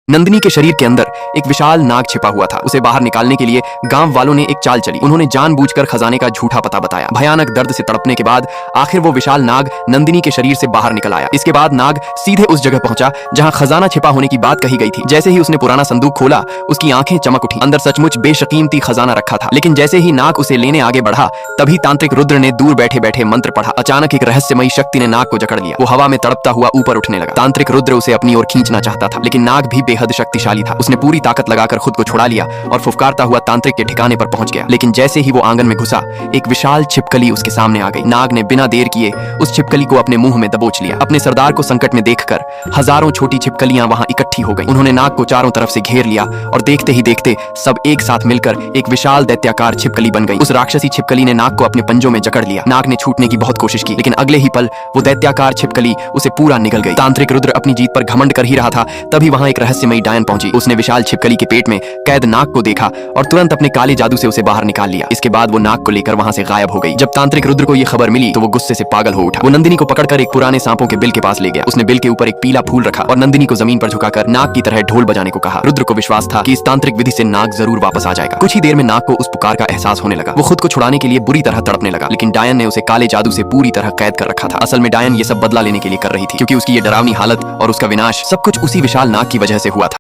नंदिनी के शरीर के अंदर एक विशाल नाग छिपा हुआ था। उसे बाहर निकालने के लिए गांव वालों ने एक चाल चली। उन्होंने जानबूझकर खजाने का झूठा पता बताया। भयानक दर्द से तड़पने के बाद आखिर वो विशाल नाग नंदिनी के शरीर से बाहर निकल आया। इसके बाद नाग सीधे उस जगह पहुंचा जहां खजाना छिपा होने की बात कही गई थी। जैसे ही उसने पुराना संदूक खोला, उसकी आंखें चमक उठी। अंदर सचमुच बेशकीमती खजाना रखा था। लेकिन जैसे ही नाग उसे लेने आगे बढ़ा, तभी तांत्रिक रुद्र ने दूर बैठे बैठे मंत्र पढ़ा। अचानक एक रहस्यमयी शक्ति ने नाग को जकड़ लिया। वो हवा में तड़पता हुआ ऊपर उठने लगा। तांत्रिक रुद्र उसे अपनी ओर खींचना चाहता था, लेकिन नाग भी बेहद शक्तिशाली था। उसने पूरी ताकत लगाकर खुद को छुड़ा लिया और फुफकारता हुआ तांत्रिक के ठिकाने पर पहुंच गया। लेकिन जैसे ही वो आंगन में घुसा, एक विशाल छिपकली उसके सामने आ गई। नाग ने बिना देर किए उस छिपकली को अपने मुंह में दबोच लिया। अपने सरदार को संकट में देखकर हजारों छोटी छिपकलियां वहां इकट्ठी हो गईं। उन्होंने नाग को चारों तरफ से घेर लिया और देखते ही देखते सब एक साथ मिलकर एक विशाल दैत्याकार छिपकली बन गई। उस राक्षसी छिपकली ने नाग को अपने पंजों में जकड़ लिया। नाग ने छूटने की बहुत कोशिश की, लेकिन अगले ही पल वो दैत्याकार छिपकली उसे पूरा निगल गई। तांत्रिक रुद्र अपनी जीत पर घमंड कर ही रहा था, तभी वहां एक रहस्यमयी डायन पहुंची। उसने विशाल छिपकली के पेट में कैद नाग को देखा और तुरंत अपने काले जादू से उसे बाहर निकाल लिया। इसके बाद वो नाग को लेकर वहां से गायब हो गई। जब तांत्रिक रुद्र को यह खबर मिली तो वो गुस्से से पागल हो उठा। वो नंदिनी को पकड़कर एक पुराने सांपों के बिल के पास ले गया। उसने बिल के ऊपर एक पीला फूल रखा और नंदिनी को जमीन पर झुकाकर नाग की तरह ढोल बजाने को कहा। रुद्र को विश्वास था कि इस तांत्रिक विधि से नाग जरूर वापस आ जाएगा। कुछ ही देर में नाग को उस पुकार का एहसास होने लगा। वो खुद को छुड़ाने के लिए बुरी तरह तड़पने लगा, लेकिन डायन ने उसे काले जादू से पूरी तरह कैद कर रखा था। असल में डायन ये सब बदला लेने के लिए कर रही थी, क्योंकि उसकी ये डरावनी हालत और उसका विनाश सब कुछ उसी विशाल नाग की वजह से हुआ था।